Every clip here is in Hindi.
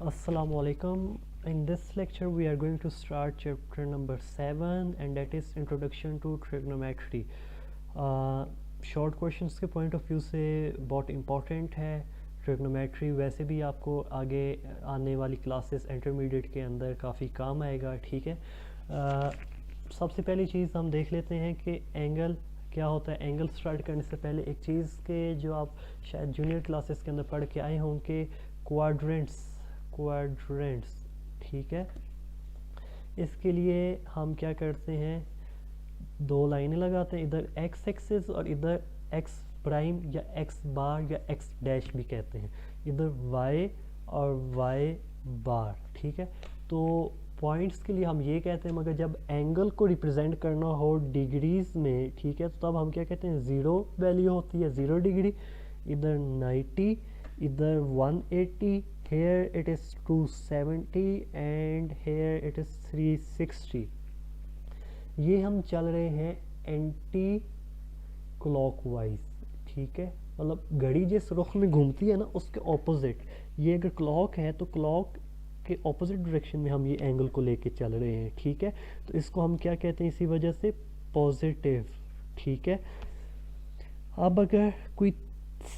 Assalamu alaikum. In this lecture we are going to start chapter number 7 and that is introduction to trigonometry. Short questions के पॉइंट ऑफ व्यू से बहुत इम्पॉर्टेंट है ट्रिग्नोमेट्री। वैसे भी आपको आगे आने वाली क्लासेस इंटरमीडिएट के अंदर काफ़ी काम आएगा। ठीक है, सबसे पहली चीज़ हम देख लेते हैं कि एंगल क्या होता है। एंगल स्टार्ट करने से पहले एक चीज़ के जो आप शायद जूनियर क्लासेस के अंदर पढ़ के आए होंगे, क्वाड्रेंट्स। ठीक है, इसके लिए हम क्या करते हैं, दो लाइनें लगाते हैं, इधर एक्स एक्सिस और इधर एक्स प्राइम या एक्स बार या एक्स डैश भी कहते हैं, इधर वाई और वाई बार। ठीक है, तो पॉइंट्स के लिए हम ये कहते हैं, मगर जब एंगल को रिप्रेजेंट करना हो डिग्रीज में, ठीक है, तो तब हम क्या कहते हैं, ज़ीरो वैल्यू होती है, 0 डिग्री, इधर 90, इधर 180, here it is 270 and here it is 360। ये हम चल रहे हैं एंटी क्लॉकवाइज। ठीक है, मतलब घड़ी जिस रुख में घूमती है ना उसके ऑपोजिट। ये अगर क्लॉक है तो क्लॉक के ऑपोजिट डायरेक्शन में हम ये एंगल को लेके चल रहे हैं। ठीक है, तो इसको हम क्या कहते हैं, इसी वजह से पॉजिटिव। ठीक है, अब अगर कोई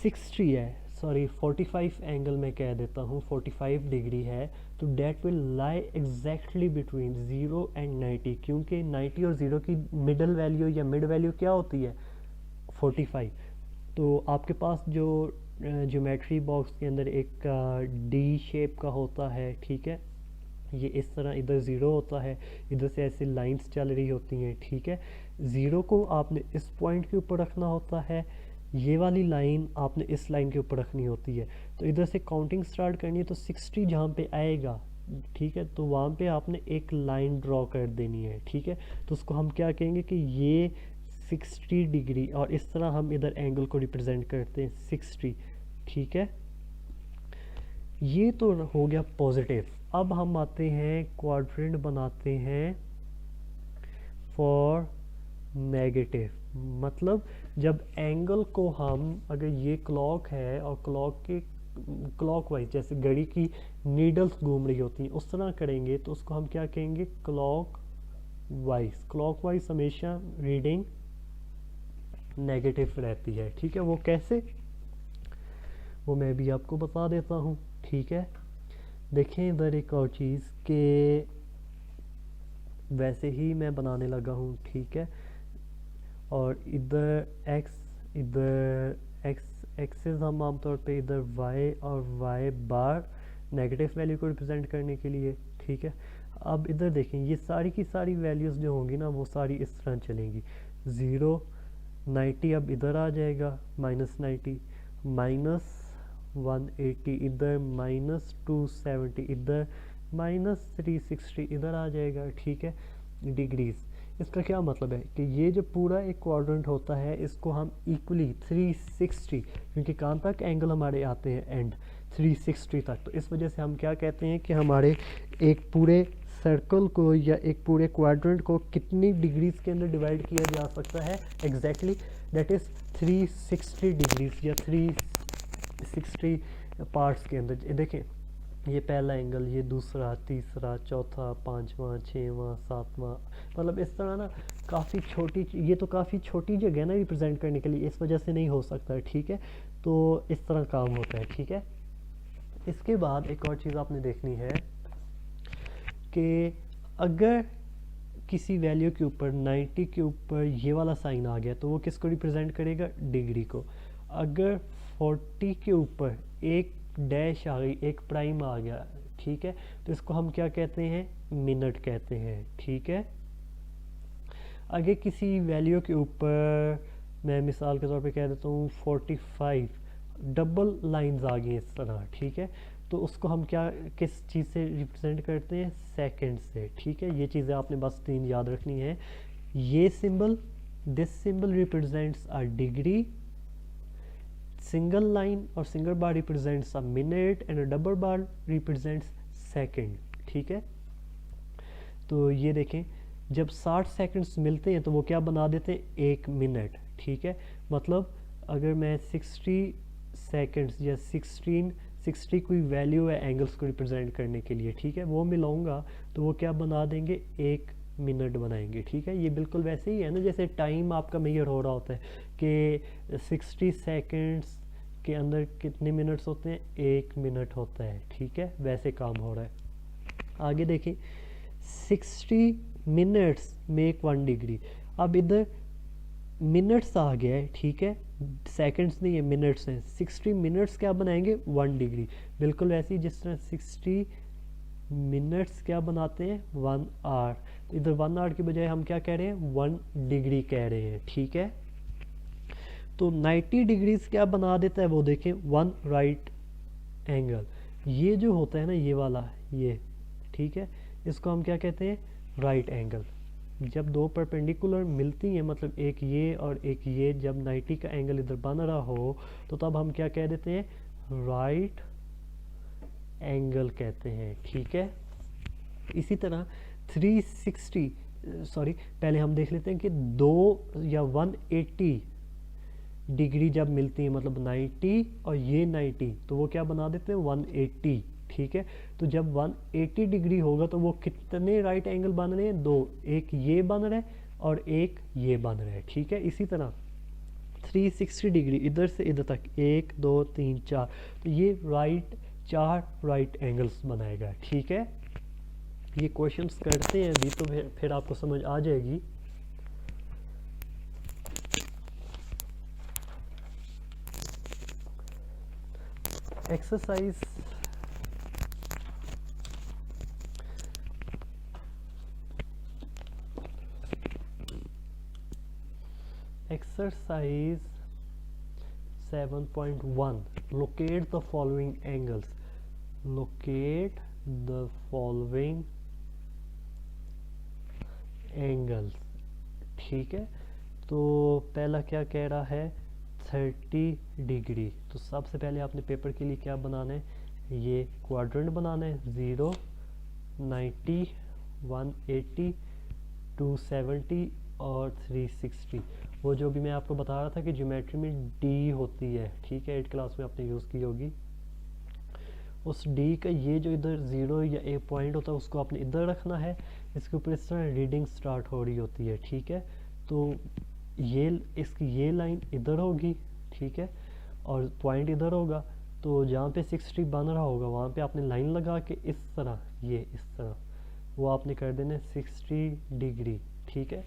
60 है, सॉरी 45 एंगल में कह देता हूँ, 45 डिग्री है, तो that will lie exactly between 0 and 90, क्योंकि 90 और 0 की मिडल वैल्यू या मिड वैल्यू क्या होती है, 45। तो आपके पास जो ज्योमेट्री बॉक्स के अंदर एक डी शेप का होता है, ठीक है, ये इस तरह इधर 0 होता है, इधर से ऐसे लाइंस चल रही होती हैं। ठीक है, 0 को आपने इस पॉइंट के ऊपर रखना होता है, ये वाली लाइन आपने इस लाइन के ऊपर रखनी होती है। तो इधर से काउंटिंग स्टार्ट करनी है, तो 60 जहाँ पे आएगा, ठीक है, तो वहाँ पे आपने एक लाइन ड्रॉ कर देनी है। ठीक है, तो उसको हम क्या कहेंगे कि ये 60 डिग्री, और इस तरह हम इधर एंगल को रिप्रेजेंट करते हैं 60। ठीक है, ये तो हो गया पॉजिटिव। अब हम आते हैं क्वाड्रेंट बनाते हैं फॉर नेगेटिव। मतलब जब एंगल को हम, अगर ये क्लॉक है और क्लॉक के क्लॉकवाइज जैसे घड़ी की नीडल्स घूम रही होती हैं उस तरह करेंगे, तो उसको हम क्या कहेंगे, क्लॉक वाइज। क्लॉक वाइज हमेशा रीडिंग नेगेटिव रहती है। ठीक है, वो कैसे, वो मैं भी आपको बता देता हूँ। ठीक है, देखें इधर एक और चीज़ के वैसे ही मैं बनाने लगा हूँ। ठीक है, और इधर एक्स एक्सिस हम आमतौर पे इधर वाई और वाई बार नेगेटिव वैल्यू को रिप्रेजेंट करने के लिए। ठीक है, अब इधर देखें, ये सारी की सारी वैल्यूज़ जो होंगी ना वो सारी इस तरह चलेंगी। 0 90 अब इधर आ जाएगा, -90, -180 इधर, -270 इधर, -360 इधर आ जाएगा। ठीक है, डिग्रीज। इसका क्या मतलब है कि ये जो पूरा एक क्वाड्रेंट होता है इसको हम इक्वली 360, क्योंकि कहाँ तक एंगल हमारे आते हैं, एंड 360 तक, तो इस वजह से हम क्या कहते हैं कि हमारे एक पूरे सर्कल को या एक पूरे क्वाड्रेंट को कितनी डिग्रीज के अंदर डिवाइड किया जा सकता है, एग्जैक्टली दैट इज़ 360 डिग्रीज या 360 पार्ट्स के अंदर। देखें, ये पहला एंगल, ये दूसरा, तीसरा, चौथा, पांचवा, छठवां, सातवां, मतलब इस तरह ना काफ़ी छोटी, ये तो काफ़ी छोटी जगह है ना रिप्रेजेंट करने के लिए, इस वजह से नहीं हो सकता। ठीक है, तो इस तरह काम होता है। ठीक है, इसके बाद एक और चीज़ आपने देखनी है कि अगर किसी वैल्यू के ऊपर 90 के ऊपर ये वाला साइन आ गया तो वो किसको रिप्रेजेंट करेगा, डिग्री को। अगर 40 के ऊपर एक डैश आ गई, एक प्राइम आ गया, ठीक है, तो इसको हम क्या कहते हैं, मिनट कहते हैं। ठीक है, अगर किसी वैल्यू के ऊपर, मैं मिसाल के तौर पे कह देता हूँ 45, डबल लाइंस आ गई इस तरह, ठीक है, तो उसको हम क्या, किस चीज़ से रिप्रेजेंट करते हैं, सेकंड से। ठीक है, ये चीज़ें आपने बस 3 याद रखनी है। ये symbol, this symbol represents a degree, single line or single bar represents a minute and a double bar represents second। ठीक है, तो ये देखें, जब 60 सेकंड्स मिलते हैं तो वो क्या बना देते हैं, 1 मिनट। ठीक है, मतलब अगर मैं 60 सेकंड्स या 16 60 कोई वैल्यू है एंगल्स को रिप्रेजेंट करने के लिए, ठीक है, वो मिलाऊंगा तो वो क्या बना देंगे, 1 मिनट बनाएंगे, ठीक है। ये बिल्कुल वैसे ही है ना जैसे टाइम आपका मेजर हो रहा होता है कि 60 सेकेंड्स के अंदर कितने मिनट्स होते हैं, 1 मिनट होता है, ठीक है, वैसे काम हो रहा है। आगे देखें, 60 मिनट्स मेक 1 डिग्री। अब इधर मिनट्स आ गया है, ठीक है, सेकंड्स नहीं है, मिनट्स हैं। 60 मिनट्स क्या बनाएंगे, 1 डिग्री। बिल्कुल वैसे ही जिस तरह 60 मिनट्स क्या बनाते हैं, 1 आवर। तो इधर 1 आवर की बजाय हम क्या कह रहे हैं, 1 डिग्री कह रहे हैं, ठीक है। तो 90 डिग्रीज क्या बना देता है वो देखें, 1 राइट एंगल। ये जो होता है ना ये वाला, ये ठीक है, इसको हम क्या कहते हैं, राइट एंगल। जब दो परपेंडिकुलर मिलती हैं, मतलब एक ये और एक ये, जब 90 का एंगल इधर बन रहा हो तो तब हम क्या कह देते हैं, राइट एंगल कहते हैं, ठीक है। इसी तरह 360 पहले हम देख लेते हैं कि 2 या 180 डिग्री जब मिलती है, मतलब 90 और ये 90, तो वो क्या बना देते हैं, 180, ठीक है। तो जब 180 डिग्री होगा तो वो कितने राइट एंगल बन रहे हैं, 2, एक ये बन रहा है और एक ये बन रहा है, ठीक है। इसी तरह 360 डिग्री इधर से इधर तक, 1 2 3 4, तो ये 4 राइट एंगल्स बनाएगा, ठीक है। ये क्वेश्चंस करते हैं अभी तो फिर आपको समझ आ जाएगी। Exercise Exercise 7.1, locate the following angles. Locate the following angles, ठीक है। तो पहला क्या कह रहा है, 30 डिग्री। तो सबसे पहले आपने पेपर के लिए क्या बनाना है, ये क्वाड्रेंट बनाना है, 0 90 180 270 और 360। वो जो भी मैं आपको बता रहा था कि ज्योमेट्री में डी होती है, ठीक है, 8 क्लास में आपने यूज़ की होगी। उस डी का ये जो इधर 0 या ए पॉइंट होता है उसको आपने इधर रखना है, इसके ऊपर इस तरह रीडिंग स्टार्ट हो रही होती है, ठीक है। तो इसकी ये लाइन इधर होगी, ठीक है, और पॉइंट इधर होगा। तो जहाँ पे 60 बन रहा होगा वहाँ पे आपने लाइन लगा के इस तरह, ये इस तरह वो आपने कर देना 60 डिग्री, ठीक है।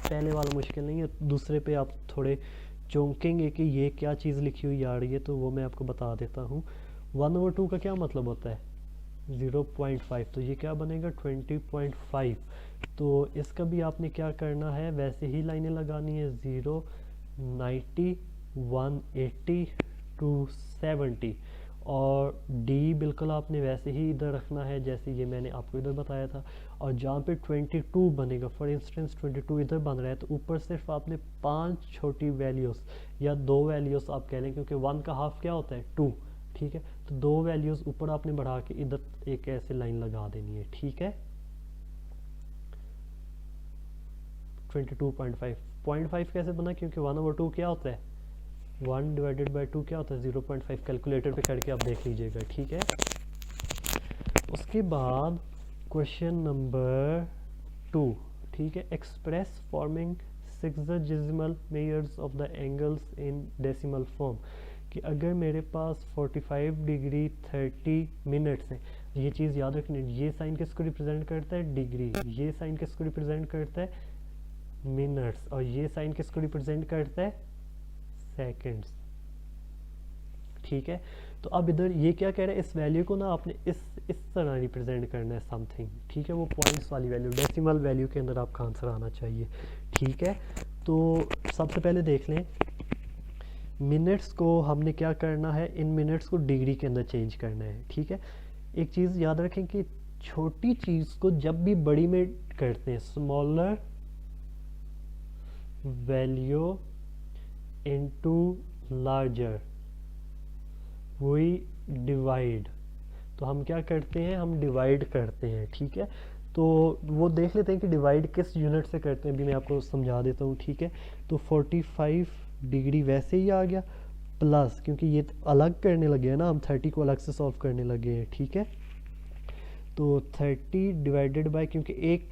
पहले वाला मुश्किल नहीं है, दूसरे पे आप थोड़े चौंकेंगे कि ये क्या चीज़ लिखी हुई आ रही है, तो वो मैं आपको बता देता हूँ। 1/2 का क्या मतलब होता है, 0.5, तो ये क्या बनेगा 20.5। तो इसका भी आपने क्या करना है, वैसे ही लाइनें लगानी है, 0 90 180 270, और डी बिल्कुल आपने वैसे ही इधर रखना है जैसे ये मैंने आपको इधर बताया था। और जहाँ पे 22 बनेगा, फॉर इंस्टेंस 22 इधर बन रहा है, तो ऊपर सिर्फ आपने 5 छोटी वैल्यूज़ या 2 वैल्यूज़ आप कह लें, क्योंकि 1 का हाफ क्या होता है, 2, ठीक है। तो 2 वैल्यूज़ ऊपर आपने बढ़ा के इधर एक ऐसे लाइन लगा देनी है, ठीक है। 22.5 कैसे बना, क्योंकि 1/2 क्या होता है, 1/2 क्या होता है, 0.5। कैलकुलेटर पे करके आप देख लीजिएगा, ठीक है। उसके बाद क्वेश्चन नंबर 2, ठीक है, express forming sexagesimal measures of the angles in decimal form. कि अगर मेरे पास 45 डिग्री 30 मिनट्स हैं, ये चीज़ याद रखनी, ये साइन किसको रिप्रेजेंट करता है, डिग्री, ये साइन किसको रिप्रेजेंट करता है, मिनट्स, और ये साइन किसको रिप्रेजेंट करता है, सेकंड्स, ठीक है। तो अब इधर ये क्या कह रहा है, इस वैल्यू को ना आपने इस तरह रिप्रेजेंट करना है समथिंग, ठीक है। वो पॉइंट्स वाली वैल्यू, डेसिमल वैल्यू के अंदर आपका आंसर आना चाहिए, ठीक है। तो सबसे पहले देख लें, मिनट्स को हमने क्या करना है, इन मिनट्स को डिग्री के अंदर चेंज करना है, ठीक है। एक चीज़ याद रखें कि छोटी चीज़ को जब भी बड़ी में करते हैं, स्मॉलर वैल्यू इनटू लार्जर, वही डिवाइड। तो हम क्या करते हैं, हम डिवाइड करते हैं, ठीक है। तो वो देख लेते हैं कि डिवाइड किस यूनिट से करते हैं, अभी मैं आपको समझा देता हूँ, ठीक है। तो 45 डिग्री वैसे ही आ गया, प्लस, क्योंकि ये अलग करने लगे हैं ना, हम 30 को अलग से सॉल्व करने लगे हैं, ठीक है। तो 30 डिवाइडेड बाय, क्योंकि एक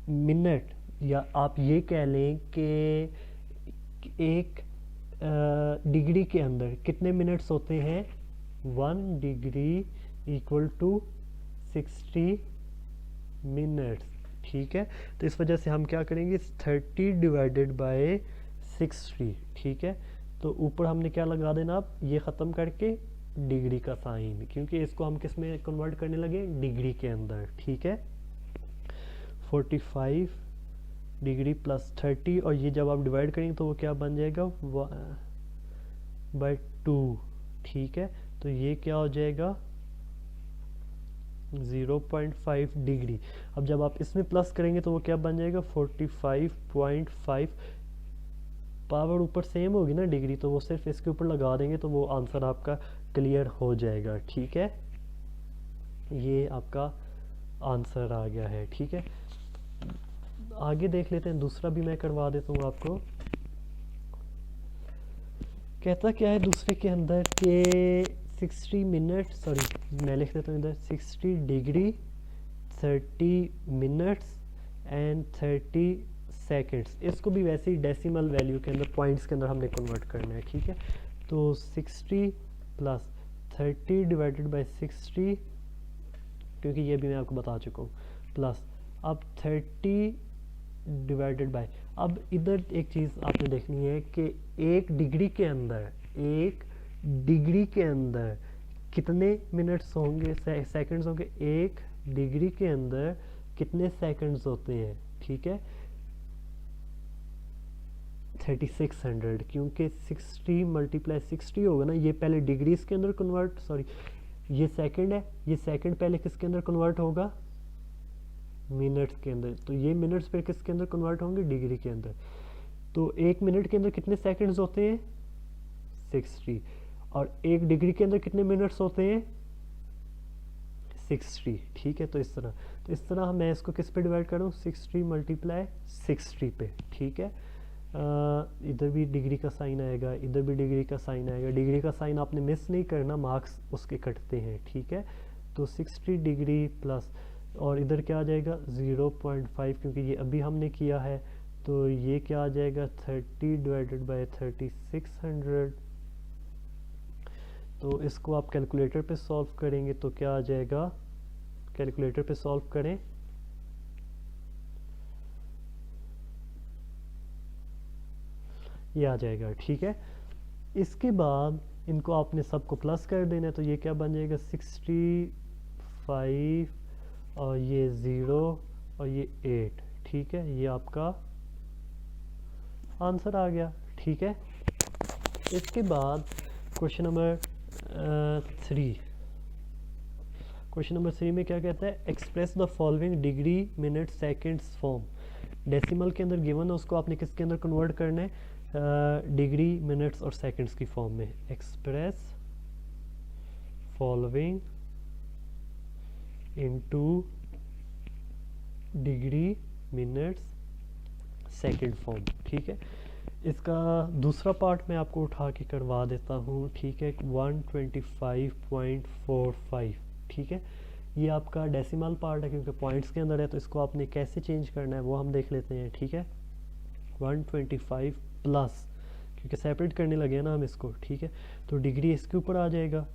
मिनट, या आप ये कह लें कि एक डिग्री के अंदर कितने मिनट्स होते हैं, 1 डिग्री इक्वल टू 60 मिनट्स, ठीक है। तो इस वजह से हम क्या करेंगे, 30 डिवाइडेड बाय 60, ठीक है। तो ऊपर हमने क्या लगा देना, अब ये ख़त्म करके डिग्री का साइन, क्योंकि इसको हम किस में कन्वर्ट करने लगे, डिग्री के अंदर, ठीक है। 45 डिग्री प्लस 30, और ये जब आप डिवाइड करेंगे तो वो क्या बन जाएगा, बाय 2, ठीक है। तो ये क्या हो जाएगा, 0.5 डिग्री। अब जब आप इसमें प्लस करेंगे तो वो क्या बन जाएगा, 45.5। पावर ऊपर सेम होगी ना डिग्री, तो वो सिर्फ इसके ऊपर लगा देंगे तो वो आंसर आपका क्लियर हो जाएगा, ठीक है। ये आपका आंसर आ गया है, ठीक है। आगे देख लेते हैं, दूसरा भी मैं करवा देता हूँ आपको। कहता क्या है दूसरे के अंदर के 60 मिनट, सॉरी मैं लिख देता हूँ इधर, 60 डिग्री 30 मिनट्स एंड 30 सेकेंड्स। इसको भी वैसे ही डेसिमल वैल्यू के अंदर, पॉइंट्स के अंदर हमने कन्वर्ट करना है, ठीक है। तो 60 प्लस 30 डिवाइडेड बाय 60, क्योंकि ये भी मैं आपको बता चुका हूँ, प्लस अब 30 डिवाइडेड बाय, अब इधर एक चीज़ आपने देखनी है कि एक डिग्री के अंदर कितने मिनट्स होंगे, सेकंड्स होंगे, एक डिग्री के अंदर कितने सेकंड्स होते हैं, ठीक है। 3600, क्योंकि 60 मल्टीप्लाई 60 होगा ना, ये पहले डिग्रीज के अंदर कन्वर्ट, सॉरी ये सेकंड है, ये सेकंड पहले किसके अंदर कन्वर्ट होगा, मिनट्स के अंदर। तो ये मिनट्स पे किसके अंदर कन्वर्ट होंगे, डिग्री के अंदर। तो एक मिनट के अंदर कितने सेकंड्स होते हैं, 60, और एक डिग्री के अंदर कितने मिनट्स होते हैं, 60, ठीक है। तो इस तरह मैं इसको किस पे डिवाइड करूँ, 60 मल्टीप्लाई 60 पे, ठीक है। इधर भी डिग्री का साइन आएगा, इधर भी डिग्री का साइन आएगा। डिग्री का साइन आपने मिस नहीं करना, मार्क्स उसके कटते हैं, ठीक है। तो 60 डिग्री प्लस, और इधर क्या आ जाएगा 0.5, क्योंकि ये अभी हमने किया है। तो ये क्या आ जाएगा, 30 डिवाइडेड बाय 3600। तो इसको आप कैलकुलेटर पे सॉल्व करेंगे तो क्या आ जाएगा, कैलकुलेटर पे सॉल्व करें, ये आ जाएगा, ठीक है। इसके बाद इनको आपने सबको प्लस कर देना है, तो ये क्या बन जाएगा, 65 और ये 0 और ये 8, ठीक है। ये आपका आंसर आ गया, ठीक है। इसके बाद क्वेश्चन नंबर 3, क्वेश्चन नंबर 3 में क्या कहता है, express the following degree minute seconds form. Decimal के अंदर गिवन है, उसको आपने किसके अंदर कन्वर्ट करना है, डिग्री मिनट्स और सेकंड्स की फॉर्म में। Express following into degree minutes second form, ठीक है। इसका दूसरा पार्ट मैं आपको उठा के करवा देता हूँ, ठीक है। 125.45, ठीक है। ये आपका डेसिमल पार्ट है, क्योंकि पॉइंट्स के अंदर है, तो इसको आपने कैसे चेंज करना है वो हम देख लेते हैं, ठीक है। 125 प्लस, क्योंकि सेपरेट करने लगे हैं ना हम इसको, ठीक है। तो डिग्री इसके ऊपर आ जाएगा,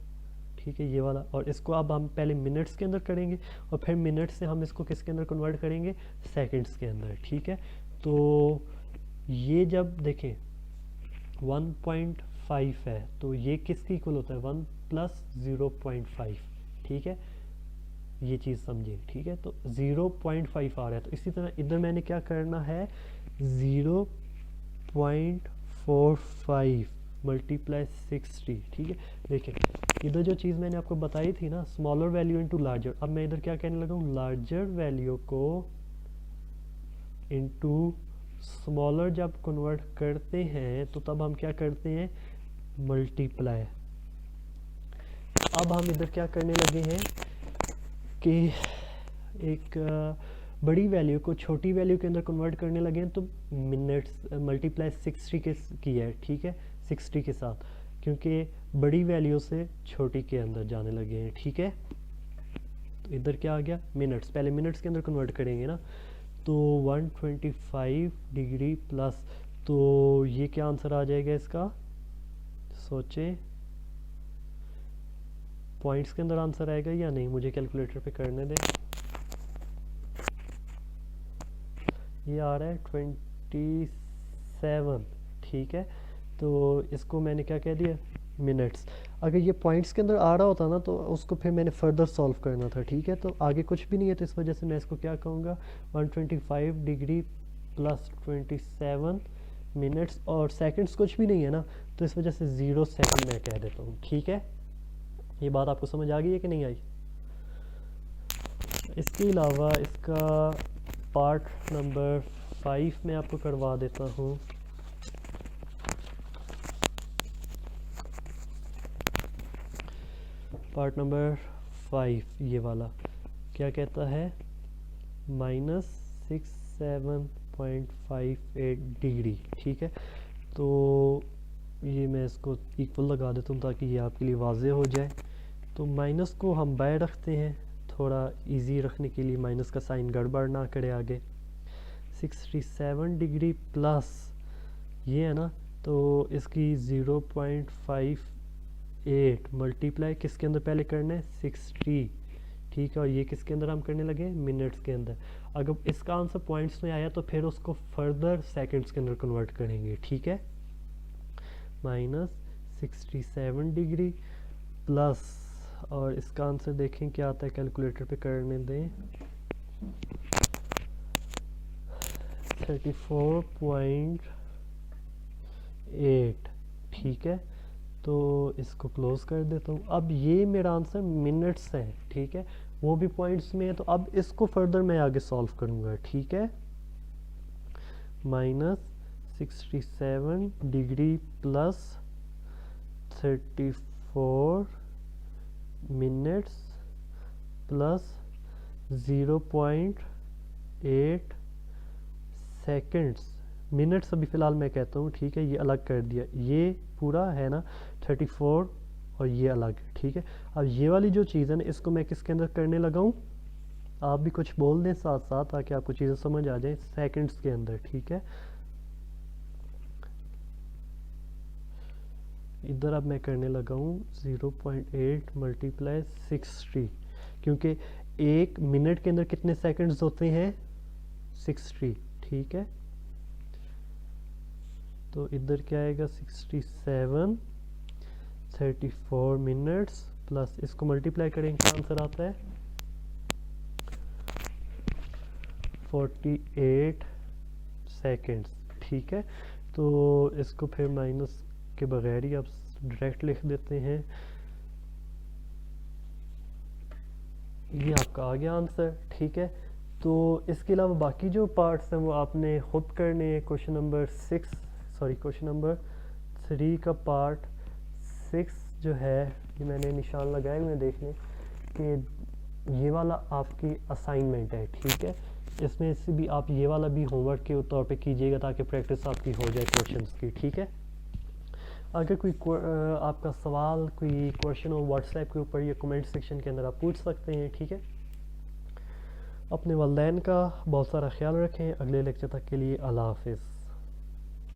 ठीक है, ये वाला। और इसको अब हम पहले मिनट्स के अंदर करेंगे, और फिर मिनट से हम इसको किसके अंदर कन्वर्ट करेंगे, सेकंड्स के अंदर, ठीक है। तो ये जब देखें 1.5 है, तो ये किसके इक्वल होता है, 1 प्लस 0.5, ठीक है। ये चीज़ समझिए, ठीक है। तो 0.5 आ रहा है, तो इसी तरह इधर मैंने क्या करना है, 0.45 मल्टीप्लाई 60, ठीक है। देखिए इधर जो चीज़ मैंने आपको बताई थी ना, स्मॉलर वैल्यू इनटू लार्जर, अब मैं इधर क्या कहने लगा हूँ, लार्जर वैल्यू को इनटू स्मॉलर जब कन्वर्ट करते हैं तो तब हम क्या करते हैं, मल्टीप्लाई। अब हम इधर क्या करने लगे हैं कि एक बड़ी वैल्यू को छोटी वैल्यू के अंदर कन्वर्ट करने लगे हैं, तो मिनट्स मल्टीप्लाई 60 के किया है, ठीक है, 60 के साथ, क्योंकि बड़ी वैल्यू से छोटी के अंदर जाने लगे हैं, ठीक है। तो इधर क्या आ गया, मिनट्स, पहले मिनट्स के अंदर कन्वर्ट करेंगे ना, तो 125 डिग्री प्लस, तो ये क्या आंसर आ जाएगा इसका, सोचें, पॉइंट्स के अंदर आंसर आएगा या नहीं, मुझे कैलकुलेटर पे करने दें। ये आ रहा है 27, ठीक है। तो इसको मैंने क्या कह दिया, मिनट्स। अगर ये पॉइंट्स के अंदर आ रहा होता ना तो उसको फिर मैंने फर्दर सॉल्व करना था, ठीक है। तो आगे कुछ भी नहीं है, तो इस वजह से मैं इसको क्या कहूँगा, 125 डिग्री प्लस 27 मिनट्स, और सेकंड्स कुछ भी नहीं है ना, तो इस वजह से 0 सेकंड मैं कह देता हूँ, ठीक है। ये बात आपको समझ आ गई है कि नहीं आई। इसके अलावा इसका पार्ट नंबर 5 मैं आपको करवा देता हूँ। पार्ट नंबर 5 ये वाला क्या कहता है, -67.58 डिग्री, ठीक है। तो ये मैं इसको इक्वल लगा देता हूँ ताकि ये आपके लिए वाज़ेह हो जाए। तो माइनस को हम बाय रखते हैं, थोड़ा इजी रखने के लिए, माइनस का साइन गड़बड़ ना करे आगे। 67 डिग्री प्लस ये है ना, तो इसकी 0.58 मल्टीप्लाई किसके अंदर पहले करना है, 60, ठीक है। और ये किसके अंदर हम करने लगे, मिनट्स के अंदर। अगर इसका आंसर पॉइंट्स में आया तो फिर उसको फर्दर सेकंड्स के अंदर कन्वर्ट करेंगे, ठीक है। -67 डिग्री प्लस, और इसका आंसर देखें क्या आता है, कैलकुलेटर पे करने दें, 34.8, ठीक है। तो इसको क्लोज कर देता हूँ। अब ये मेरा आंसर मिनट्स है, ठीक है, वो भी पॉइंट्स में है। तो अब इसको फर्दर मैं आगे सॉल्व करूँगा, ठीक है। -67 degree plus 34 minutes plus 0.8 seconds, minutes अभी फ़िलहाल मैं कहता हूँ, ठीक है। ये अलग कर दिया, ये पूरा है ना 34 और ये अलग, ठीक है। अब ये वाली जो चीज़ है ना, इसको मैं किसके अंदर करने लगा हूँ, आप भी कुछ बोल दें साथ साथ ताकि आपको चीज़ें समझ आ जाए, सेकंड्स के अंदर, ठीक है। इधर अब मैं करने लगा हूँ 0.8 मल्टीप्लाई 60, क्योंकि एक मिनट के अंदर कितने सेकंड्स होते हैं, 60, ठीक है। तो इधर क्या आएगा, 67, 34 मिनट्स प्लस इसको मल्टीप्लाई करेंगे, क्या आंसर आता है, 48 सेकंड्स, ठीक है। तो इसको फिर माइनस के बगैर ही आप डायरेक्ट लिख देते हैं। ये आपका आ गया आंसर, ठीक है। तो इसके अलावा बाकी जो पार्ट्स हैं वो आपने खुद करने हैं। क्वेश्चन नंबर 3 का पार्ट 6 जो है, ये मैंने निशान लगाए हुए देखने कि ये वाला आपकी असाइनमेंट है, ठीक है। इसमें से भी आप ये वाला भी होमवर्क के तौर पे कीजिएगा ताकि प्रैक्टिस आपकी हो जाए क्वेश्चंस की, ठीक है। अगर कोई आपका सवाल, कोई क्वेश्चन हो व्हाट्सएप के ऊपर या कमेंट सेक्शन के अंदर आप पूछ सकते हैं, ठीक है। अपने वालिदैन का बहुत सारा ख्याल रखें। अगले लेक्चर तक के लिए अल्लाह हाफिज़।